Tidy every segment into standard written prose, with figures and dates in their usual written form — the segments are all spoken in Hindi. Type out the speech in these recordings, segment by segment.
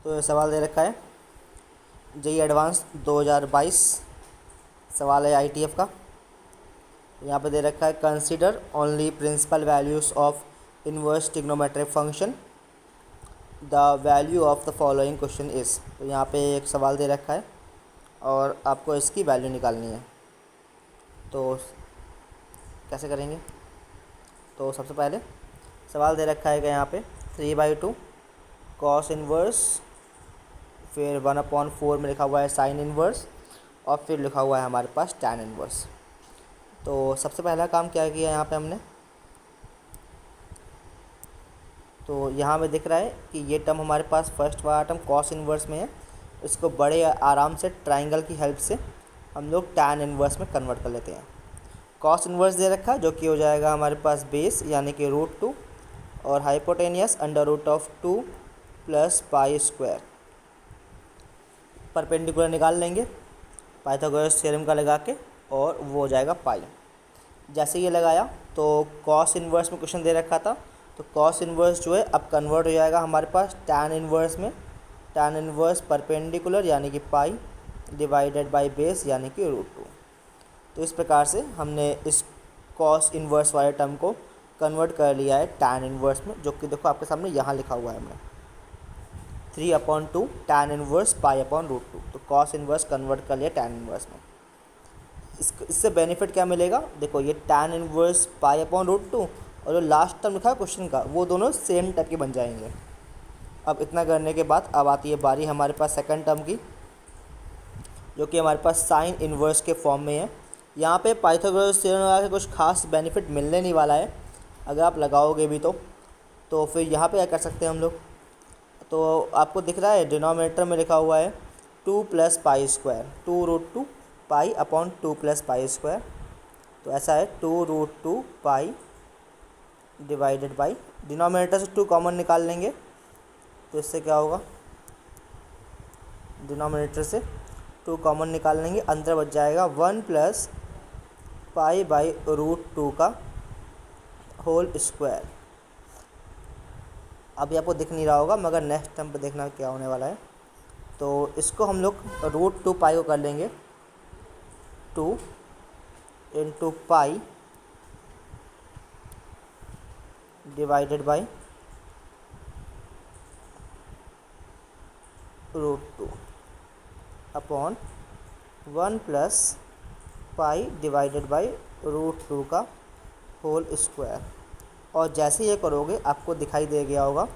तो सवाल दे रखा है जेईई एडवांस 2022 सवाल है आईटीएफ का। यहाँ पे दे रखा है consider only principal values of inverse trigonometric function the value of the following question is. तो यहाँ पे एक सवाल दे रखा है और आपको इसकी वैल्यू निकालनी है। तो कैसे करेंगे? तो सबसे पहले सवाल दे रखा है कि यहाँ पे 3/2 कॉस इनवर्स, फिर 1/4 में लिखा हुआ है साइन इनवर्स और फिर लिखा हुआ है हमारे पास टैन इनवर्स। तो सबसे पहला काम क्या किया यहाँ पे हमने, तो यहाँ में दिख रहा है कि ये टर्म हमारे पास फर्स्ट वाला टर्म कॉस इनवर्स में है। इसको बड़े आराम से ट्राइंगल की हेल्प से हम लोग टैन इनवर्स में कन्वर्ट कर लेते हैं। कॉस इनवर्स दे रखा है जो कि हो जाएगा हमारे पास बेस यानी कि √2 और हाइपोटेनियस √2 + π²। परपेंडिकुलर निकाल लेंगे पाइथागोरस थ्योरम का लगा के और वो हो जाएगा पाई। जैसे ये लगाया तो कॉस इनवर्स में क्वेश्चन दे रखा था, तो कॉस इनवर्स जो है अब कन्वर्ट हो जाएगा हमारे पास टैन इनवर्स में। टैन इनवर्स परपेंडिकुलर यानी कि पाई डिवाइडेड बाय बेस यानी कि √2। तो इस प्रकार से हमने इस कॉस इनवर्स वाले टर्म को कन्वर्ट कर लिया है टैन इनवर्स में, जो कि देखो आपके सामने यहाँ लिखा हुआ है हमने 3/2 टैन इनवर्स π/√2। तो कॉस इनवर्स कन्वर्ट कर लिया टैन इनवर्स में। इससे बेनिफिट क्या मिलेगा? देखो ये टैन इनवर्स π/√2 और जो लास्ट टर्म लिखा है क्वेश्चन का वो दोनों सेम टाइप के बन जाएंगे। अब इतना करने के बाद अब आती है बारी हमारे पास सेकंड टर्म की, जो कि हमारे पास साइन इनवर्स के फॉर्म में है। यहाँ पे पाइथागोरस थ्योरम लगा के कुछ खास बेनिफिट मिलने नहीं वाला है, अगर आप लगाओगे भी तो फिर यहाँ पे क्या कर सकते हैं हम लोग। तो आपको दिख रहा है डिनोमिनेटर में लिखा हुआ है 2 + π², 2√2 π/2 + π²। तो ऐसा है 2√2 पाई डिवाइडेड बाई, डिनोमिनेटर से 2 कॉमन निकाल लेंगे तो इससे क्या होगा, डिनोमिनेटर से 2 कॉमन निकाल लेंगे, अंतर बच जाएगा 1 + π/√2 का होल स्क्वायर। अभी आपको दिख नहीं रहा होगा मगर नेक्स्ट टर्म पे देखना क्या होने वाला है। तो इसको हम लोग √2 पाई को कर लेंगे 2 × पाई divided by √2 upon 1 + pi divided by √2 का होल स्क्वायर। और जैसे ये करोगे आपको दिखाई दे गया होगा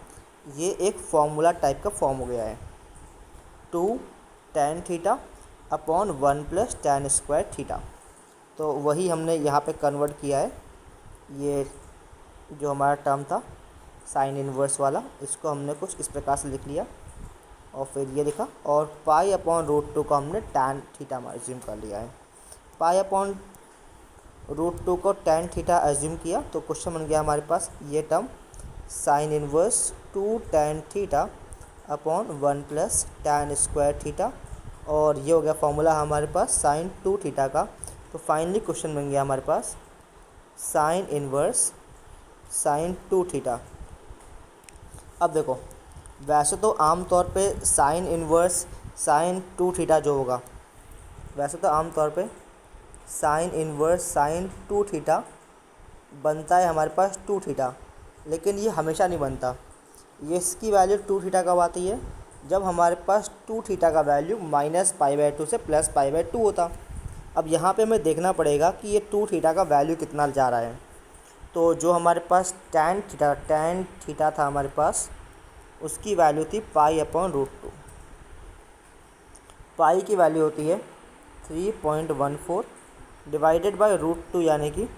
ये एक फॉर्मूला टाइप का फॉर्म हो गया है 2 tan theta upon 1 + tan² theta. तो वही हमने यहाँ पे कन्वर्ट किया है। ये जो हमारा टर्म था साइन इनवर्स वाला, इसको हमने कुछ इस प्रकार से लिख लिया और फिर ये लिखा, और π/√2 को हमने tan थीटा में एज्यूम कर लिया है। π/√2 को tan थीटा एज्यूम किया तो क्वेश्चन बन गया हमारे पास ये term sine inverse 2 tan theta upon 1 + tan² theta, और ये हो गया फॉर्मूला हमारे पास साइन 2 थीटा का। तो फाइनली क्वेश्चन बन गया हमारे पास साइन इनवर्स साइन 2 थीटा। अब देखो वैसे तो आम तौर पे साइन इनवर्स साइन 2 थीटा जो होगा, वैसे तो आम तौर पे साइन इनवर्स साइन 2 थीटा बनता है हमारे पास 2 थीटा, लेकिन ये हमेशा नहीं बनता। ये इसकी वैल्यू 2 थीटा कब आती है? जब हमारे पास 2 थीटा का वैल्यू -π/2 से +π/2 होता। अब यहाँ पे हमें देखना पड़ेगा कि ये 2 थीटा का वैल्यू कितना जा रहा है। तो जो हमारे पास tan थीटा था हमारे पास, उसकी वैल्यू थी π/√2। पाई की वैल्यू होती है 3.14 डिवाइडेड बाय √2 यानी कि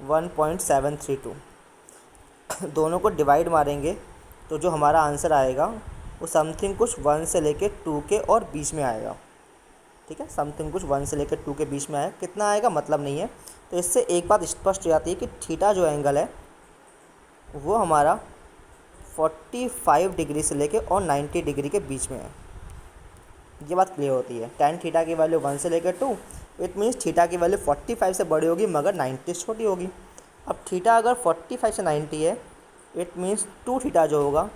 1.732। दोनों को डिवाइड मारेंगे तो जो हमारा आंसर आएगा वो समथिंग कुछ 1 से लेके 2 के और बीच में आएगा। ठीक है, समथिंग कुछ 1 से लेकर 2 के बीच में आएगा, कितना आएगा मतलब नहीं है। तो इससे एक बात स्पष्ट हो जाती है कि थीटा जो एंगल है वो हमारा 45 डिग्री से लेके और 90 डिग्री के बीच में है। ये बात क्लियर होती है। tan थीटा की वैल्यू 1 से लेकर 2, इट मीन्स थीटा की वैल्यू 45 से बड़ी होगी मगर 90 से छोटी होगी। अब थीटा अगर 45 से 90 है, इट मीन्स 2 थीटा जो होगा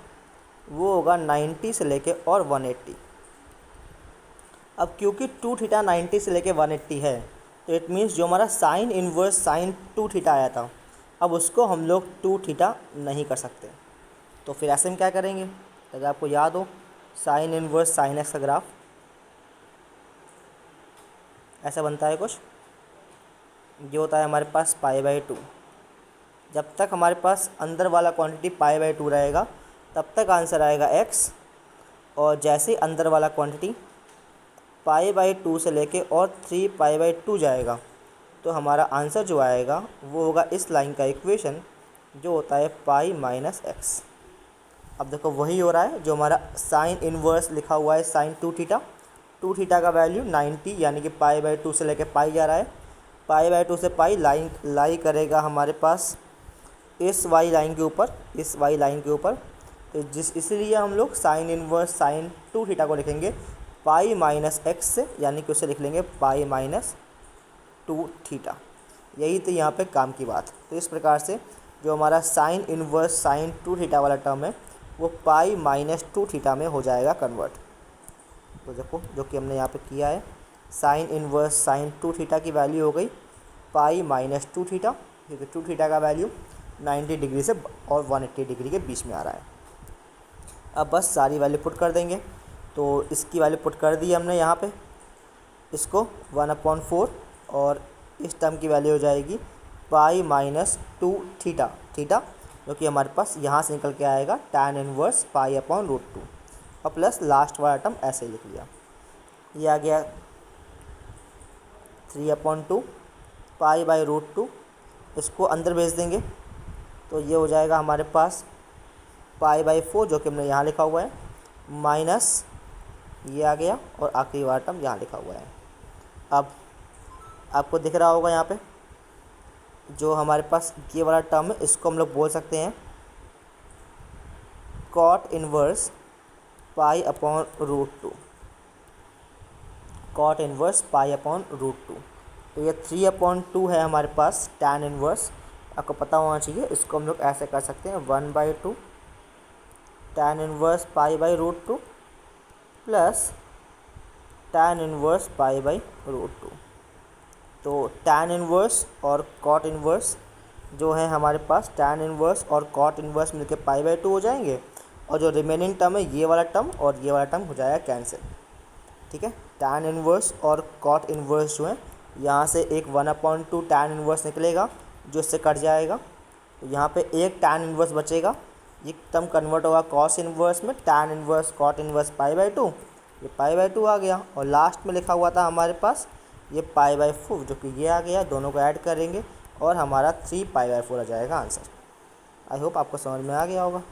वो होगा 90 से लेके और 180। अब क्योंकि 2 थीटा 90 से लेके 180 है, तो इट मीन्स जो हमारा साइन इन्वर्स साइन 2 थीटा आया था, अब उसको हम लोग 2 थीटा नहीं कर सकते। तो फिर ऐसे में क्या करेंगे, अगर आपको याद हो साइन इन्वर्स साइन एक्स का ग्राफ ऐसा बनता है कुछ, ये होता है हमारे पास π/2। जब तक हमारे पास अंदर वाला क्वांटिटी π/2 रहेगा तब तक आंसर आएगा x, और जैसे ही अंदर वाला क्वांटिटी π/2 से लेके और 3π/2 जाएगा तो हमारा आंसर जो आएगा वो होगा इस लाइन का इक्वेशन जो होता है π-x। अब देखो वही हो रहा है जो हमारा साइन इन्वर्स लिखा हुआ है साइन 2 थीटा। 2 थीटा का वैल्यू 90 यानी कि π/2 से लेके पाई जा रहा है। π/2 से पाई लाइन लाई करेगा हमारे पास इस वाई लाइन के ऊपर, इस वाई लाइन के ऊपर। तो इसलिए हम लोग साइन इन्वर्स साइन 2 थीटा को लिखेंगे π-x से, यानी कि उसे लिख लेंगे π-2 थीटा। यही तो यहाँ पे काम की बात। तो इस प्रकार से जो हमारा साइन इन्वर्स साइन 2 थीटा वाला टर्म है वो π-2 थीटा में हो जाएगा कन्वर्ट। तो देखो जो कि हमने यहाँ पे किया है, साइन इन्वर्स साइन 2 थीटा की वैल्यू हो गई π-2 थीटा, क्योंकि 2 थीटा का वैल्यू 90 डिग्री से और 180 डिग्री के बीच में आ रहा है। अब बस सारी वैल्यू पुट कर देंगे। तो इसकी वैल्यू पुट कर दी हमने यहाँ पे, इसको 1/4, और इस टर्म की वैल्यू हो जाएगी π-2 थीटा, थीटा जो कि हमारे पास यहाँ से निकल के आएगा tan इनवर्स π/√2, और प्लस लास्ट वाला टर्म ऐसे ही लिख लिया। ये आ गया 3/2 π/√2, इसको अंदर भेज देंगे तो ये हो जाएगा हमारे पास π/4 जो कि हमने यहाँ लिखा हुआ है, माइनस ये आ गया और आखिरी वाला टर्म यहाँ लिखा हुआ है। अब आपको दिख रहा होगा यहाँ पे जो हमारे पास ये वाला टर्म है, इसको हम लोग बोल सकते हैं cot इनवर्स π/√2, cot इनवर्स π/√2। तो ये 3/2 है हमारे पास tan इनवर्स, आपको पता होना चाहिए। इसको हम लोग ऐसे कर सकते हैं 1/2 tan inverse π/√2 plus tan inverse π/√2। तो tan इनवर्स और cot इनवर्स जो है हमारे पास, tan इनवर्स और cot इनवर्स मिलके π/2 हो जाएंगे, और जो रिमेनिंग टर्म है ये वाला टर्म और ये वाला टर्म हो जाएगा कैंसिल। ठीक है, tan इनवर्स और cot इनवर्स जो है यहाँ से एक 1/2 tan इनवर्स निकलेगा जो इससे कट जाएगा, तो यहाँ पे एक tan इनवर्स बचेगा। ये टर्म कन्वर्ट होगा cos इनवर्स में, tan इनवर्स cot इनवर्स π/2, ये π/2 आ गया, और लास्ट में लिखा हुआ था हमारे पास ये π/4 जो कि ये आ गया। दोनों को ऐड करेंगे और हमारा 3π/4 आ जाएगा आंसर। आई होप आपको समझ में आ गया होगा।